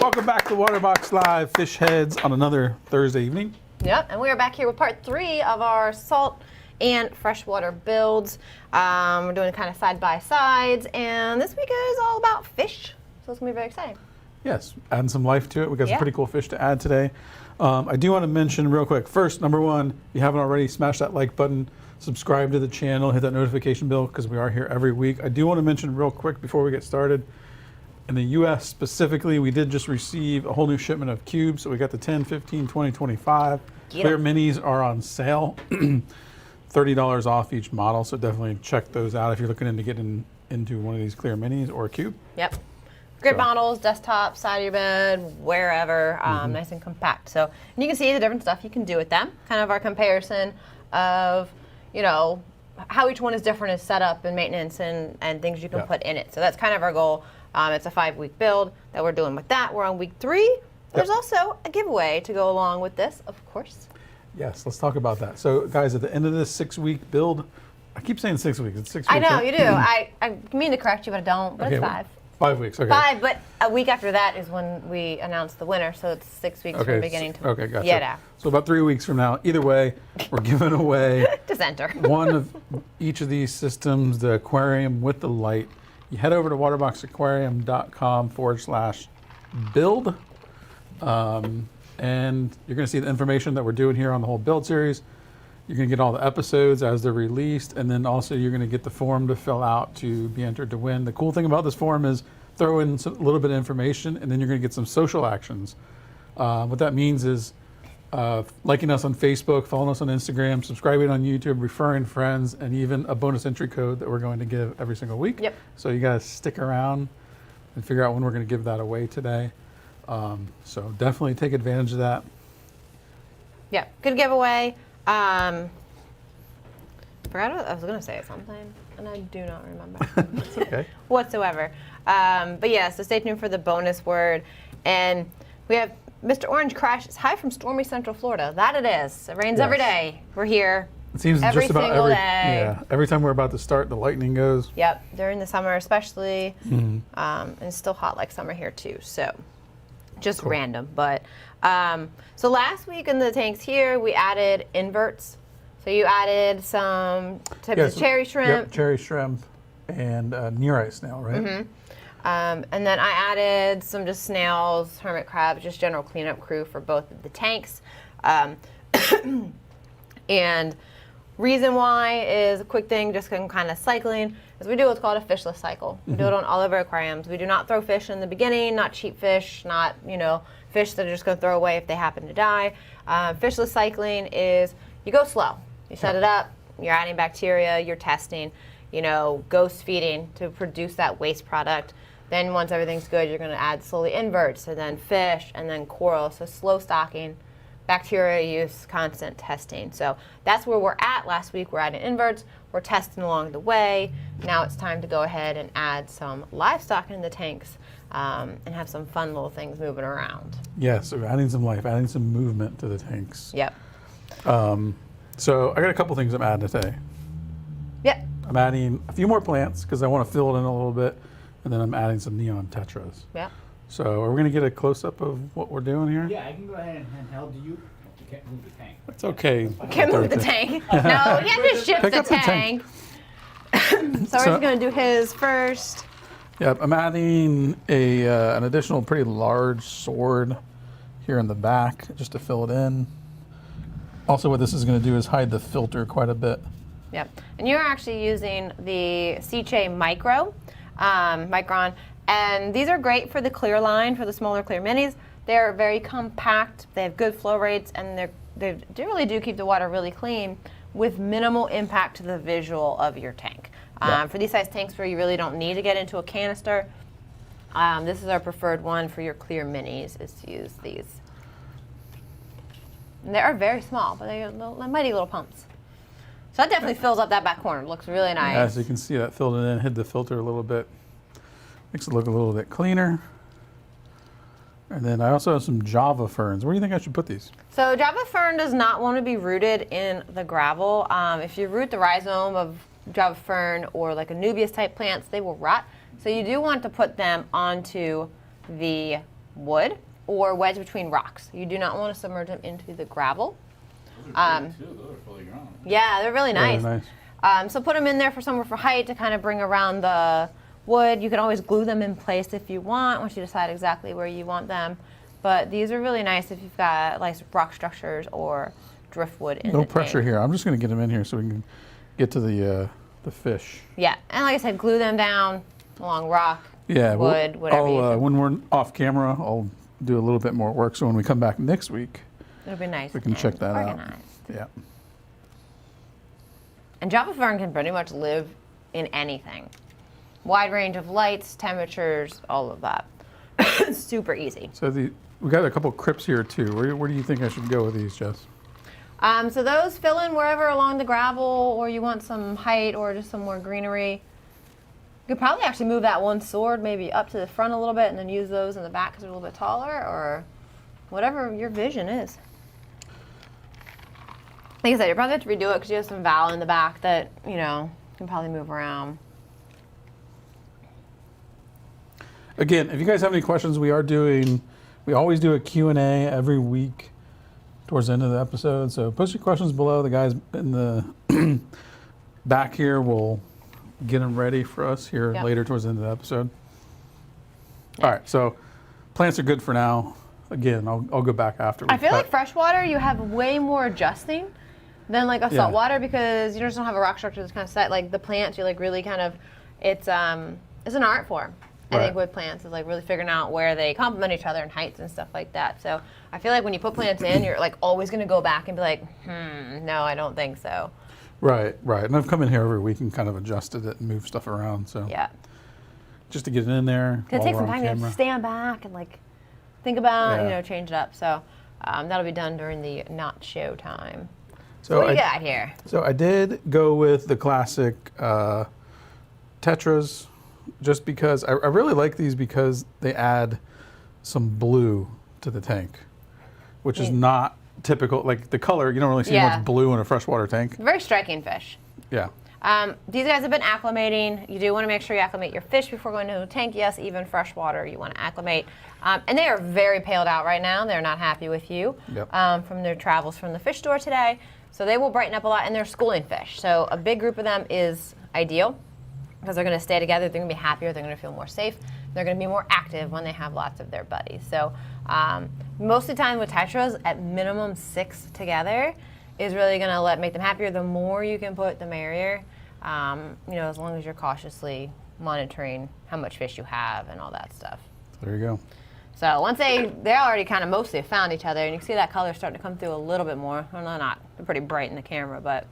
Welcome back to Waterbox Live Fish Heads on another Thursday evening. Yep, and we are back here with part 3 of our salt and freshwater builds. We're doing kind of side by sides, and this week is all about fish, so it's gonna be very exciting. Yes, adding some life to it. We got some Yeah. pretty cool fish to add today. I do want to mention real quick. First, number one, if you haven't already, smash that like button, subscribe to the channel, hit that notification bell because we are here every week. I do want to mention real quick before we get started. In the U.S. specifically, we did just receive a whole new shipment of cubes. So we got the 10, 15, 20, 25. Clear minis are on sale. $30 off each model. So definitely check those out if you're looking into getting into one of these clear minis or a cube. Yep. Great models, desktop, side of your bed, wherever, nice and compact. So, and you can see the different stuff you can do with them. Kind of our comparison of, you know, how each one is different in setup and maintenance and things you can put in it. So that's kind of our goal. It's a 5-week build that we're doing with that. We're on week 3. There's also a giveaway to go along with this, of course. Yes, let's talk about that. So guys, at the end of this 6-week build, I keep saying 6 weeks, it's 6 weeks. I know, right? you do. I mean to correct you, but I don't, but Okay, it's 5. 5 weeks, okay. 5, but a week after that is when we announce the winner, so it's 6 weeks from beginning to okay, gotcha. yeah. So about 3 weeks from now, either way, we're giving away Just enter. one of each of these systems, the aquarium with the light. You head over to waterboxaquarium.com/build, and you're going to see the information that we're doing here on the whole build series. You're going to get all the episodes as they're released, and then also you're going to get the form to fill out to be entered to win. The cool thing about this form is throw in a little bit of information, and then you're going to get some social actions. What that means is liking us on Facebook, following us on Instagram, subscribing on YouTube, referring friends, and even a bonus entry code that we're going to give every single week. Yep. So you guys stick around and figure out when we're going to give that away today. So definitely take advantage of that. Yeah, good giveaway. Forgot what I was going to say something, and I do not remember. That's okay. Whatsoever. But yeah, so stay tuned for the bonus word. And we have Mr. Orange crashes high from stormy Central Florida. That it is. It rains every day. We're here. It seems every just about single every day. Yeah, every time we're about to start, the lightning goes. Yep, during the summer especially. And it's still hot like summer here too. So just random. But so last week in the tanks here, we added inverts. So you added some types of cherry shrimp. Yep, cherry shrimp and near ice snail, right? And then I added some just snails, hermit crabs, just general cleanup crew for both of the tanks. And reason why is a quick thing, just kind of cycling, is we do what's called a fishless cycle. We do it on all of our aquariums. We do not throw fish in the beginning, not cheap fish, not, you know, fish that are just going to throw away if they happen to die. Fishless cycling is you go slow. You set it up, you're adding bacteria, you're testing, you know, ghost feeding to produce that waste product. Then once everything's good, you're going to add slowly inverts, and then fish, and then coral. So slow stocking, bacteria use, constant testing. So that's where we're at. Last week we're adding inverts. We're testing along the way. Now it's time to go ahead and add some livestock in the tanks and have some fun little things moving around. Yeah, so adding some life, adding some movement to the tanks. Yep. So I got a couple things I'm adding today. Yep. I'm adding a few more plants because I want to fill it in a little bit, and then I'm adding some neon tetras. Yep. So are we going to get a close-up of what we're doing here? Yeah, I can go ahead and handheld. You can't move the tank. It's okay. Can't move the tank. No, you have to shift Pick the up the tank. So we're just going to do his first. Yep, I'm adding an additional pretty large sword here in the back just to fill it in. Also, what this is going to do is hide the filter quite a bit. Yep, and you're actually using the Micron, and these are great for the clear line, for the smaller clear minis. They're very compact, they have good flow rates, and they really do keep the water really clean with minimal impact to the visual of your tank. For these size tanks where you really don't need to get into a canister, this is our preferred one for your clear minis, is to use these. And they are very small, but they're mighty little pumps. So that definitely fills up that back corner. It looks really nice. As you can see, that filled it in, hid the filter a little bit. Makes it look a little bit cleaner. And then I also have some Java ferns. Where do you think I should put these? So Java fern does not want to be rooted in the gravel. If you root the rhizome of Java fern or like Anubias type plants, they will rot. So you do want to put them onto the wood or wedged between rocks. You do not want to submerge them into the gravel. Those are big too. Those are fully grown. Yeah, they're really nice. Very nice. So put them in there for somewhere for height to kind of bring around the wood. You can always glue them in place if you want, once you decide exactly where you want them. But these are really nice if you've got like rock structures or driftwood in No the pressure tank. here. I'm just going to get them in here so we can get to the fish. Yeah, and like I said, glue them down along rock, Yeah, wood, whatever you feel. when we're off camera, I'll do a little bit more work. So when we come back next week, It'll be nice. we can and check that out. organized. Yeah. And drop-off fern can pretty much live in anything. Wide range of lights, temperatures, all of that. It's super easy. So we got a couple crypts here too. Where do you think I should go with these, Jess? So those fill in wherever along the gravel, or you want some height or just some more greenery. You could probably actually move that one sword maybe up to the front a little bit and then use those in the back because they're a little bit taller, or whatever your vision is. Like I said, you probably have to redo it because you have some valve in the back that, you know, you can probably move around. Again, if you guys have any questions, we always do a Q&A every week towards the end of the episode. So post your questions below. The guys in the back here will get them ready for us here Yep. later towards the end of the episode. All right, so plants are good for now. Again, I'll go back after. I feel like freshwater, you have way more adjusting than like a Yeah. saltwater because you just don't have a rock structure that's kind of set. Like the plants, you like really kind of, it's an art form. I think Right. with plants is like really figuring out where they complement each other in heights and stuff like that. So I feel like when you put plants in, you're like always going to go back and be like, no, I don't think so. Right. And I've come in here every week and kind of adjusted it and moved stuff around. So Yeah. just to get it in there. It while takes we're some on time to camera. stand back and like think about, Yeah. change it up. So that'll be done during the not show time. So What do you I- got here? So I did go with the classic Tetras, just because I really like these because they add some blue to the tank, which is not typical. Like the color, you don't really see Yeah. much blue in a freshwater tank. Very striking fish. Yeah. These guys have been acclimating. You do want to make sure you acclimate your fish before going to the tank. Yes, even freshwater, you want to acclimate. And they are very paled out right now. They're not happy with you Yep. from their travels from the fish store today. So they will brighten up a lot, and they're schooling fish. So a big group of them is ideal because they're going to stay together. They're going to be happier. They're going to feel more safe. They're going to be more active when they have lots of their buddies. So most of the time with tetras, at minimum 6 together is really going to make them happier. The more you can put, the merrier. As long as you're cautiously monitoring how much fish you have and all that stuff. There you go. So once they already kind of mostly found each other, and you can see that color starting to come through a little bit more. Well, no, not. They're pretty bright in the camera, but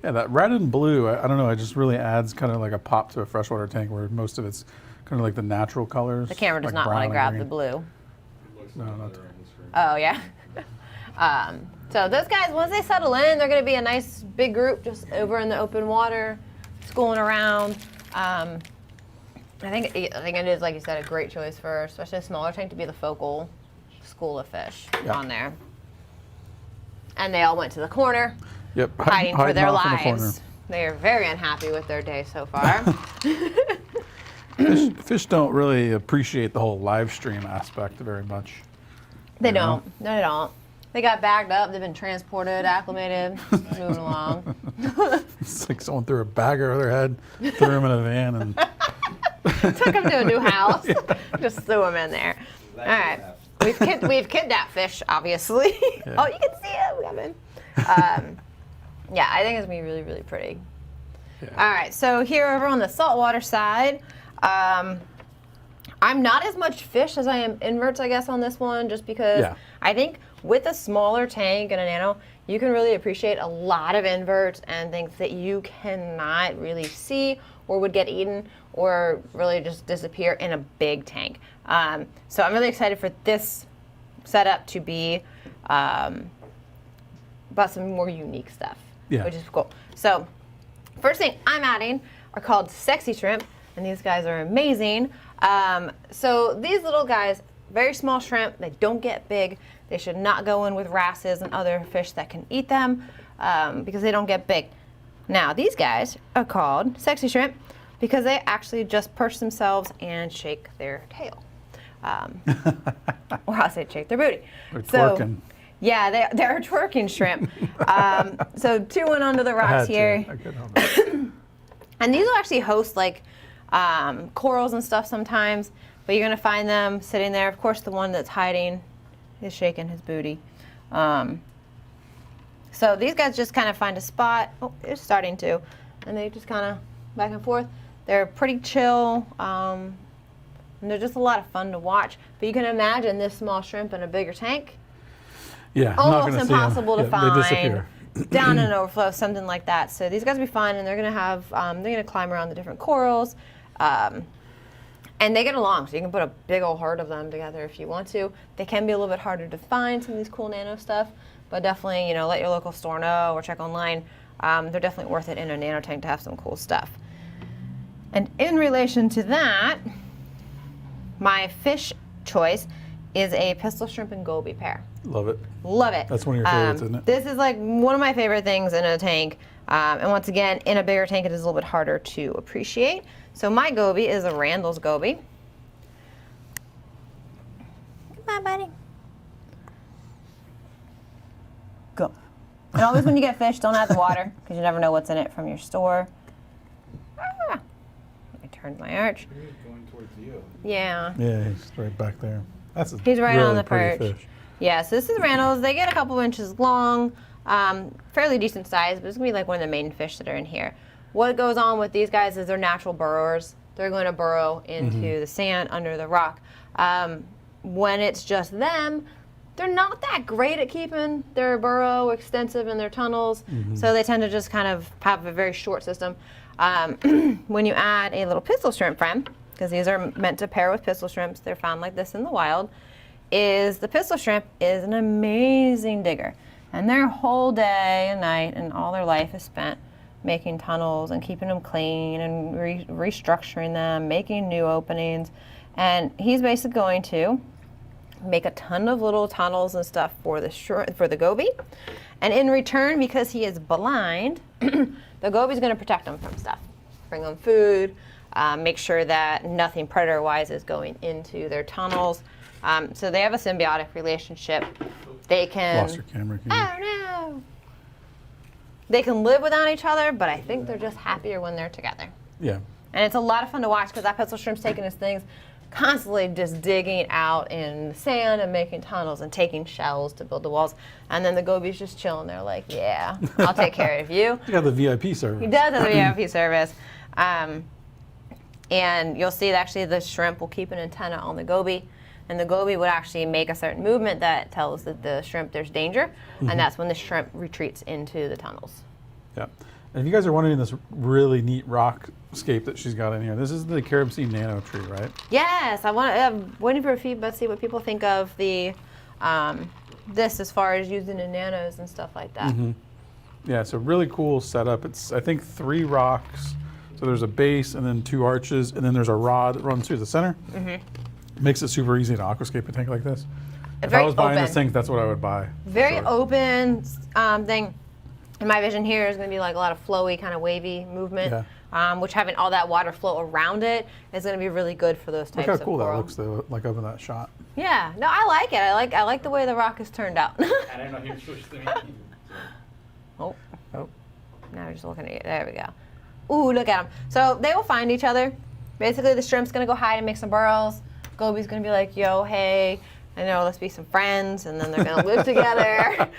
Yeah, that red and blue, I don't know, it just really adds kind of like a pop to a freshwater tank where most of it's kind of like the natural colors. the camera does like not want brown to and grab green. the blue. No, not Oh, yeah. So those guys, once they settle in, they're going to be a nice big group just over in the open water, schooling around. I think it is, like you said, a great choice for especially a smaller tank to be the focal school of fish Yeah. on there. And they all went to the corner, Yep. hiding for hiding their off in the corner. lives. They are very unhappy with their day so far. Fish don't really appreciate the whole live stream aspect very much. They You know? don't. No, they don't. They got bagged up. They've been transported, acclimated, moving along. It's like someone threw a bag over their head, threw them in a van, and Took them to a new house. Just threw them in there. All right. We've kidnapped fish, obviously. Yeah. Oh, you can see it coming. Yeah, I think it's going to be really, really pretty. Yeah. All right, so here over on the saltwater side, I'm not as much fish as I am inverts, I guess, on this one, just because Yeah. I think with a smaller tank and a nano, you can really appreciate a lot of inverts and things that you cannot really see or would get eaten or really just disappear in a big tank. So I'm really excited for this setup to be about some more unique stuff, Yeah. which is cool. So first thing I'm adding are called sexy shrimp, and these guys are amazing. So these little guys, very small shrimp, they don't get big. They should not go in with wrasses and other fish that can eat them because they don't get big. Now these guys are called sexy shrimp because they actually just perch themselves and shake their tail. Or I'll say shake their booty. They're So, twerking. yeah, they're a twerking shrimp. So 2 went onto the I rocks had to. here. I couldn't help it. And these will actually host like corals and stuff sometimes, but you're gonna find them sitting there. Of course, the one that's hiding is shaking his booty. So these guys just kind of find a spot. Oh, they're starting to, and they just kind of back and forth. They're pretty chill. And they're just a lot of fun to watch. But you can imagine this small shrimp in a bigger tank. Yeah, I'm not Almost gonna see 'em. impossible to Yeah, find. They disappear. Down in an overflow, something like that. So these guys will be fun, and they're gonna have they're gonna climb around the different corals, and they get along. So you can put a big old herd of them together if you want to. They can be a little bit harder to find, some of these cool nano stuff, but definitely let your local store know or check online. They're definitely worth it in a nano tank to have some cool stuff. And in relation to that, my fish choice is a pistol shrimp and goby pair. Love it. Love it. That's one of your favorites, isn't it? This is like one of my favorite things in a tank. And once again, in a bigger tank, it is a little bit harder to appreciate. So my goby is a Randall's goby. Come on, buddy. Go. And always when you get fish, don't add the water because you never know what's in it from your store. Ah. I turned my arch. He's going towards you. Yeah. Yeah, he's right back there. That's a He's right really on the pretty perch. fish. Yeah, so this is Randall's. They get a couple inches long, fairly decent size, but it's gonna be like one of the main fish that are in here. What goes on with these guys is they're natural burrowers. They're going to burrow into the sand under the rock. When it's just them, they're not that great at keeping their burrow extensive in their tunnels, so they tend to just kind of have a very short system. When you add a little pistol shrimp friend, because these are meant to pair with pistol shrimps, they're found like this in the wild, is the pistol shrimp is an amazing digger. And their whole day and night and all their life is spent making tunnels and keeping them clean and restructuring them, making new openings. And he's basically going to make a ton of little tunnels and stuff for the goby. And in return, because he is blind, the goby's going to protect him from stuff. Bring them food, make sure that nothing predator-wise is going into their tunnels. So they have a symbiotic relationship. They can. Lost your camera. Oh no! They can live without each other, but I think they're just happier when they're together. Yeah. And it's a lot of fun to watch because that pistol shrimp's taking his things, constantly just digging out in the sand and making tunnels and taking shells to build the walls. And then the goby's just chilling there, like, yeah, I'll take care of you. You got the VIP service. He does have a VIP service. And you'll see that actually the shrimp will keep an antenna on the goby. And the goby would actually make a certain movement that tells the shrimp there's danger. And that's when the shrimp retreats into the tunnels. Yeah. And if you guys are wondering this really neat rock scape that she's got in here, this is the CaribSea nano tree, right? Yes, I'm waiting for feedback, see what people think of the this as far as using in nanos and stuff like that. Yeah, it's a really cool setup. It's, I think, 3 rocks. So there's a base and then 2 arches, and then there's a rod that runs through the center. Makes it super easy to aquascape a tank like this. If I very was buying this open. tank, that's what I would buy. Very Sure. open thing. And my vision here is going to be like a lot of flowy, kind of wavy movement, which having all that water flow around it is going to be really good for those types Look of how cool that coral. looks, though, like up in that shot. Yeah, no, I like it. I like the way the rock has turned out. I don't know if you're supposed to make Oh, Oh, now we're just looking at it. There we go. Ooh, look at them. So they will find each other. Basically, the shrimp's going to go hide and make some burrows. Goby's going to be like, yo, hey, I know, let's be some friends, and then they're going to live together.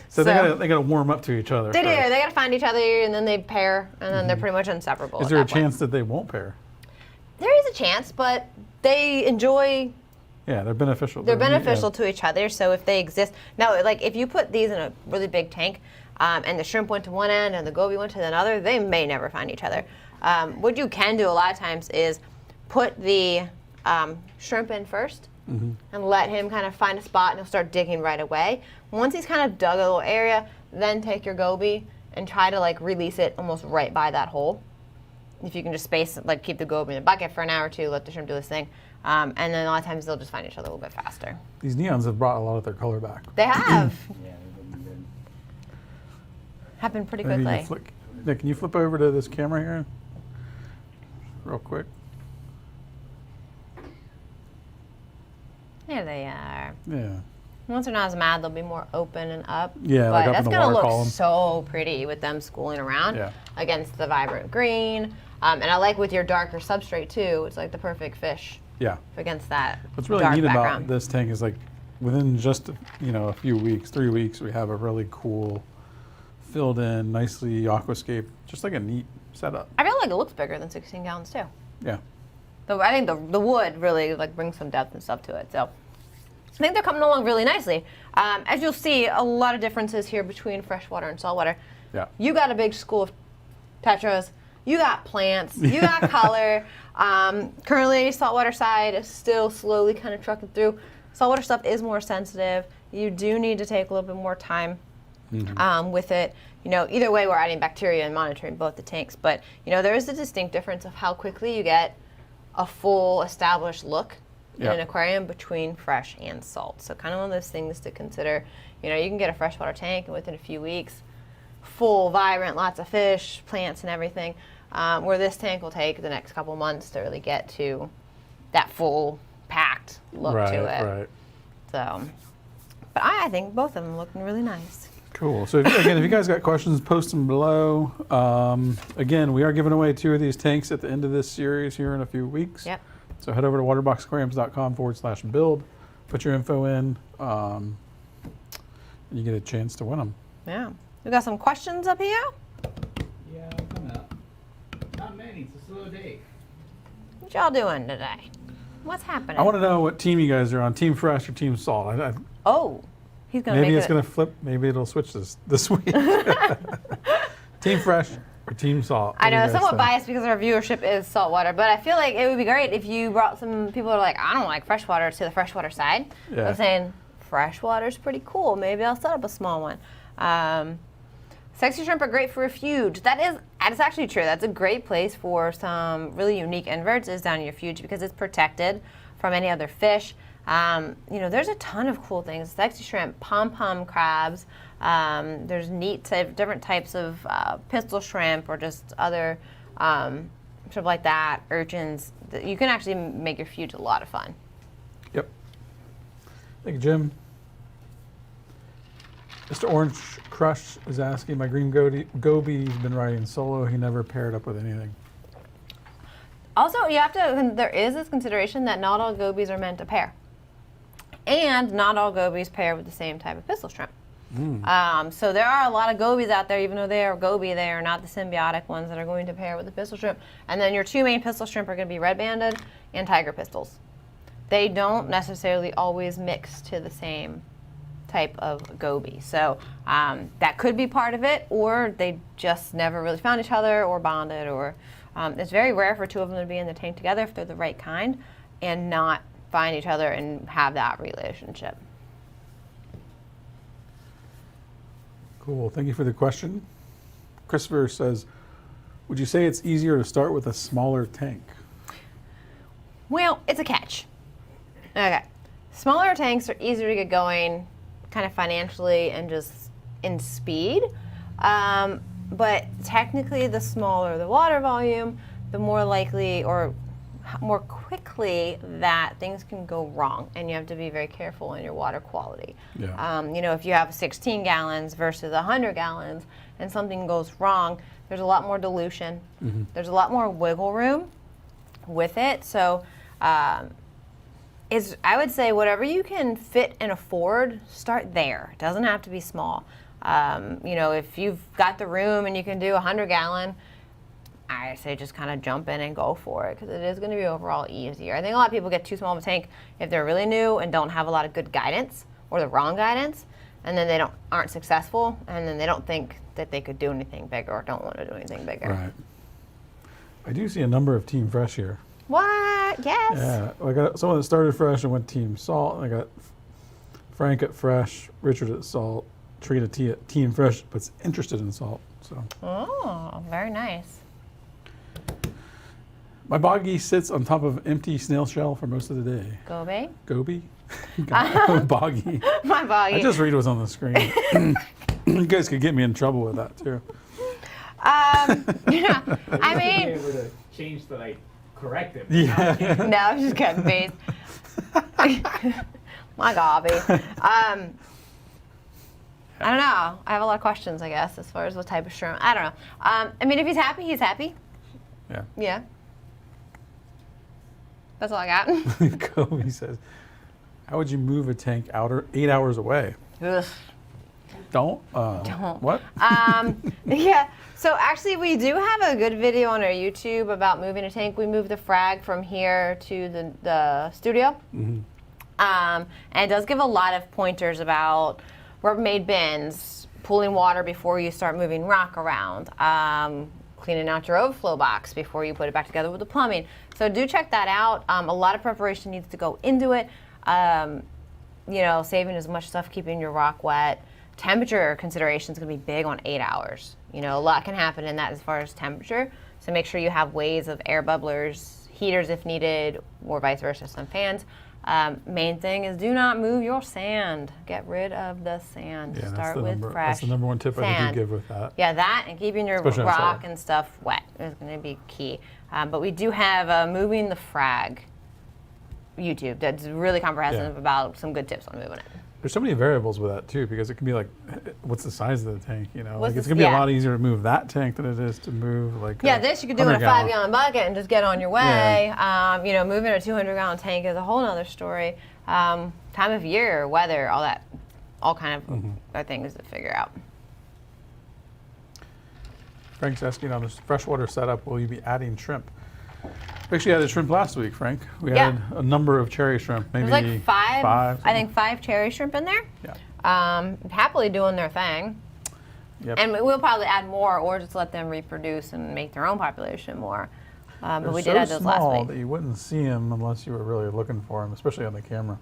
so they gotta warm up to each other. They do. first. They got to find each other, and then they pair, and then they're pretty much inseparable. Is at there a that point. chance that they won't pair? There is a chance, but they enjoy. Yeah, they're beneficial. They're beneficial to each other. So if they exist now, like if you put these in a really big tank, and the shrimp went to one end and the goby went to another, they may never find each other. What you can do a lot of times is put the shrimp in first and let him kind of find a spot, and he'll start digging right away. Once he's kind of dug a little area, then take your goby and try to like release it almost right by that hole. If you can just space, like keep the goby in the bucket for an hour or two, let the shrimp do this thing. And then a lot of times they'll just find each other a little bit faster. These neons have brought a lot of their color back. They have. Yeah, good. Happened pretty Maybe you quickly. Nick, can you flip over to this camera here? Real quick. Here they are. Yeah. Once they're not as mad, they'll be more open and up. Yeah, but like up that's in the gonna water look column. so pretty with them schooling around Yeah. against the vibrant green. And I like with your darker substrate too. It's like the perfect fish Yeah. against that. What's really dark neat background. about this tank is like within just a few weeks, 3 weeks, we have a really cool, filled in, nicely aquascape, just like a neat setup. I feel like it looks bigger than 16 gallons too. Yeah. So I think the wood really like brings some depth and stuff to it. So I think they're coming along really nicely. As you'll see, a lot of differences here between freshwater and saltwater. Yeah. You got a big school of tetras. You got plants. You got color. Currently, saltwater side is still slowly kind of trucking through. Saltwater stuff is more sensitive. You do need to take a little bit more time with it. Either way, we're adding bacteria and monitoring both the tanks. But, there is a distinct difference of how quickly you get a full established look in an aquarium between fresh and salt. So kind of one of those things to consider. You can get a freshwater tank and within a few weeks, full, vibrant, lots of fish, plants and everything, where this tank will take the next couple months to really get to that full packed look to it. Right. So, but I think both of them looking really nice. Cool. So again, if you guys got questions, post them below. Again, we are giving away 2 of these tanks at the end of this series here in a few weeks. Yep. So head over to waterboxaquariums.com/build, put your info in, and you get a chance to win them. Yeah. We got some questions up here. Yeah, coming up. Not many. It's a slow day. What y'all doing today? What's happening? I want to know what team you guys are on, Team Fresh or Team Salt. Oh, he's gonna Maybe make it's it. going to flip. Maybe it'll switch this week. Team Fresh or Team Salt? I What do you know, guys somewhat think? biased because our viewership is saltwater, but I feel like it would be great if you brought some people who are like, I don't like freshwater, to the freshwater side. Yeah. I'm saying freshwater's pretty cool. Maybe I'll set up a small one. Sexy shrimp are great for refuge. That's actually true. That's a great place for some really unique inverts is down in your refuge because it's protected from any other fish. There's a ton of cool things. Sexy shrimp, pom-pom crabs. There's different types of pistol shrimp or just other sort of like that, urchins. You can actually make your refuge a lot of fun. Yep. Thank you, Jim. Mr. Orange Crush is asking, my green Gobi's been riding solo. He never paired up with anything. Also, there is this consideration that not all gobies are meant to pair. And not all gobies pair with the same type of pistol shrimp. So there are a lot of gobies out there, even though they are gobi, they are not the symbiotic ones that are going to pair with the pistol shrimp. And then your 2 main pistol shrimp are going to be red banded and tiger pistols. They don't necessarily always mix to the same type of goby. So that could be part of it, or they just never really found each other or bonded, or it's very rare for 2 of them to be in the tank together if they're the right kind and not find each other and have that relationship. Cool. Thank you for the question. Christopher says, would you say it's easier to start with a smaller tank? Well, it's a catch. Okay. Smaller tanks are easier to get going kind of financially and just in speed. But technically, the smaller the water volume, the more likely or more quickly that things can go wrong, and you have to be very careful in your water quality. Yeah. If you have 16 gallons versus 100 gallons and something goes wrong, there's a lot more dilution. There's a lot more wiggle room with it. So I would say whatever you can fit and afford, start there. It doesn't have to be small. If you've got the room and you can do 100 gallon, I say just kind of jump in and go for it because it is going to be overall easier. I think a lot of people get too small of a tank if they're really new and don't have a lot of good guidance or the wrong guidance, and then they aren't successful, and then they don't think that they could do anything bigger or don't want to do anything bigger. Right. I do see a number of Team Fresh here. What? Yes. Yeah. I got someone that started Fresh and went Team Salt. And I got Frank at Fresh, Richard at Salt, Trina T at Team Fresh, but's interested in salt. So. Oh, very nice. My boggy sits on top of an empty snail shell for most of the day. Gobi? Gobi? Boggy. My boggy. I just read what's on the screen. You guys could get me in trouble with that too. Yeah. I If mean, they were to change the correct him. Yeah. No, I'm just cutting bait. My Gobi. I don't know. I have a lot of questions, I guess, as far as what type of shrimp. I don't know. I mean, if he's happy, he's happy. Yeah. Yeah. That's all I got. Gobi says, how would you move a tank 8 hours away? Ugh. Don't. What? Yeah. So actually, we do have a good video on our YouTube about moving a tank. We moved the frag from here to the studio. And it does give a lot of pointers about Rubbermaid bins, pooling water before you start moving rock around, cleaning out your overflow box before you put it back together with the plumbing. So do check that out. A lot of preparation needs to go into it. You know, saving as much stuff, keeping your rock wet. Temperature consideration is going to be big on 8 hours. You know, a lot can happen in that as far as temperature. So make sure you have ways of air bubblers, heaters if needed, or vice versa, some fans. Main thing is do not move your sand. Get rid of the sand. Yeah, Start with fresh that's the number one tip I think sand. you give with that. Yeah, that and keeping your Especially on rock saltwater. and stuff wet is going to be key. But we do have moving the frag YouTube that's really comprehensive about some good tips on moving it. There's so many variables with that too, because it can be like, what's the size of the tank? You know, What's like it's the- gonna be a yeah. lot easier to move that tank than it is to move like. Yeah, a this you could do in a 100 gallon. 5-gallon bucket and just get on your way. You know, moving a 200-gallon tank is a whole other story. Time of year, weather, all that, all kind of are things to figure out. Frank's asking on this freshwater setup, will you be adding shrimp? We actually added shrimp last week, Frank. We Yeah. added a number of cherry shrimp, maybe There's like five, I think something. 5 cherry shrimp in there. Yeah. Happily doing their thing. Yep. And we'll probably add more or just let them reproduce and make their own population more. But They're we so did add those last small week. that you wouldn't see them unless you were really looking for them, especially on the camera.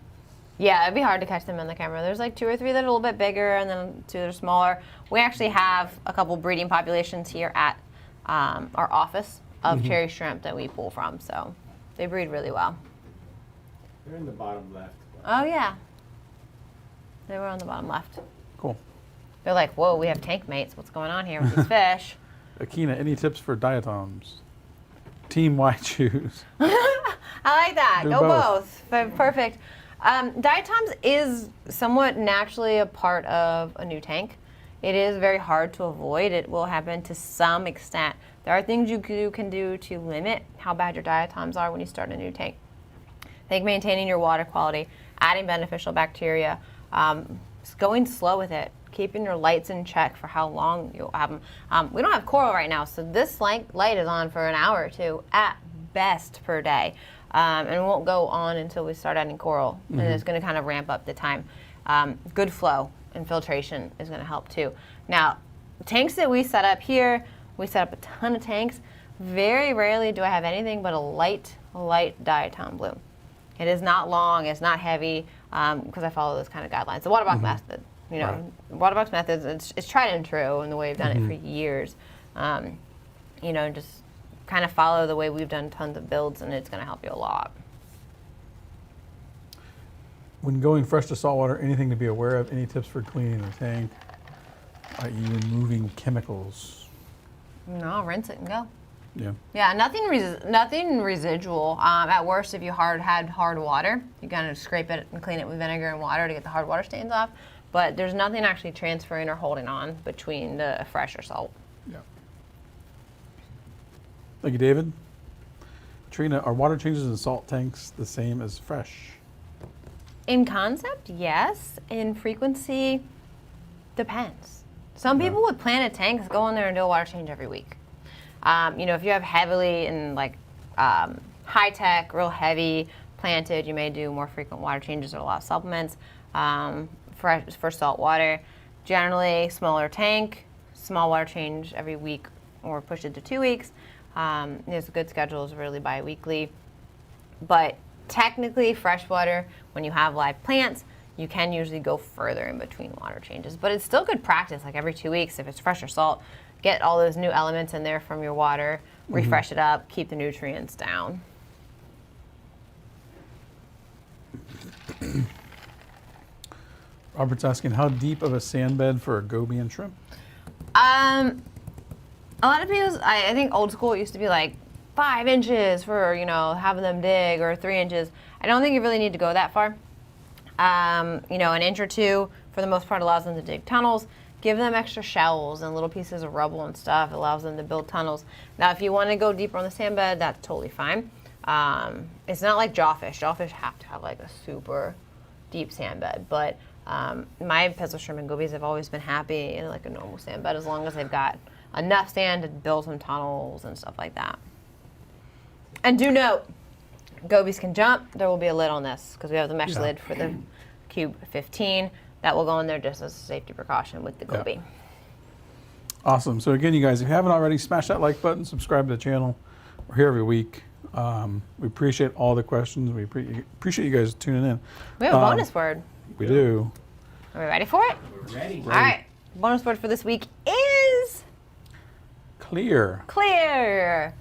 Yeah, it'd be hard to catch them in the camera. There's like 2 or 3 that are a little bit bigger and then 2 that are smaller. We actually have a couple breeding populations here at our office of cherry shrimp that we pull from. So they breed really well. They're in the bottom left. Oh, yeah. They were on the bottom left. Cool. They're like, whoa, we have tank mates. What's going on here with these fish? Akina, any tips for diatoms? Team white shoes. I like that. Do Go both. both. Perfect. Diatoms is somewhat naturally a part of a new tank. It is very hard to avoid. It will happen to some extent. There are things you can do to limit how bad your diatoms are when you start a new tank. I think maintaining your water quality, adding beneficial bacteria, going slow with it, keeping your lights in check for how long you'll have them. We don't have coral right now, so this light is on for an hour or 2 at best per day. And it won't go on until we start adding coral. And it's going to kind of ramp up the time. Good flow and filtration is going to help too. Now, tanks that we set up here, we set up a ton of tanks. Very rarely do I have anything but a light diatom bloom. It is not long, it's not heavy, because I follow those kind of guidelines. The Waterbox method, you know, Waterbox methods, it's tried and true in the way we've done it for years. You know, just kind of follow the way we've done tons of builds, and it's going to help you a lot. When going fresh to saltwater, anything to be aware of? Any tips for cleaning the tank, i.e. removing chemicals? No, rinse it and go. Yeah. Yeah, nothing residual. At worst, if you had hard water, you kind of scrape it and clean it with vinegar and water to get the hard water stains off. But there's nothing actually transferring or holding on between the fresh or salt. Yeah. Thank you, David. Trina, are water changes in salt tanks the same as fresh? In concept, yes. In frequency, depends. Some people with planted tanks go in there and do a water change every week. You know, if you have heavily and like high tech, real heavy planted, you may do more frequent water changes or a lot of supplements. For salt water, generally smaller tank, small water change every week or push it to 2 weeks. There's a good schedule is really bi-weekly. But technically freshwater, when you have live plants, you can usually go further in between water changes. But it's still good practice, like every 2 weeks, if it's fresh or salt, get all those new elements in there from your water, refresh it up, keep the nutrients down. Robert's asking, how deep of a sand bed for a goby and shrimp? A lot of people, I think old school, it used to be like 5 inches for, you know, having them dig, or 3 inches. I don't think you really need to go that far. You know, an inch or two, for the most part, allows them to dig tunnels. Give them extra shells and little pieces of rubble and stuff. It allows them to build tunnels. Now, if you want to go deeper on the sand bed, that's totally fine. It's not like jawfish. Jawfish have to have like a super deep sand bed, but my pencil shrimp and gobies have always been happy in like a normal sand bed, as long as they've got enough sand to build some tunnels and stuff like that. And do note, gobies can jump. There will be a lid on this because we have the mesh lid for the Cube 15. That will go in there just as a safety precaution with the Gobi. Yeah. Awesome. So again, you guys, if you haven't already, smash that like button, subscribe to the channel. We're here every week. We appreciate all the questions. We appreciate you guys tuning in. We have a bonus word. We do. Are we ready for it? We're ready. All right. Bonus word for this week is Clear. clear.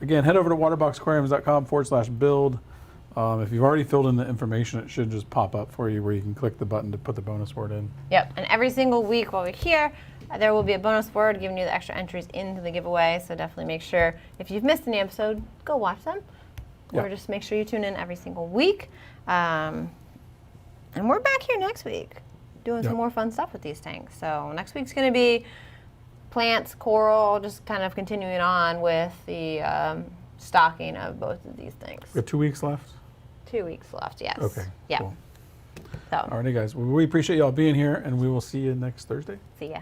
Again, head over to waterboxaquariums.com/build. If you've already filled in the information, it should just pop up for you where you can click the button to put the bonus word in. Yep. And every single week while we're here, there will be a bonus word giving you the extra entries into the giveaway. So definitely make sure, if you've missed any episode, go watch them. Or just make sure you tune in every single week. And we're back here next week doing some more fun stuff with these tanks. So next week's going to be plants, coral, just kind of continuing on with the stocking of both of these things. We have 2 weeks left. 2 weeks left, yes. Okay. Yeah. Cool. So, Alrighty, guys. Well, we appreciate y'all being here, and we will see you next Thursday. see ya.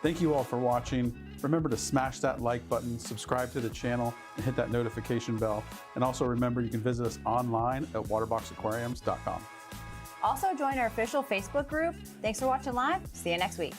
Thank you all for watching. Remember to smash that like button, subscribe to the channel, and hit that notification bell. And also remember, you can visit us online at waterboxaquariums.com. Also join our official Facebook group. Thanks for watching live. See you next week.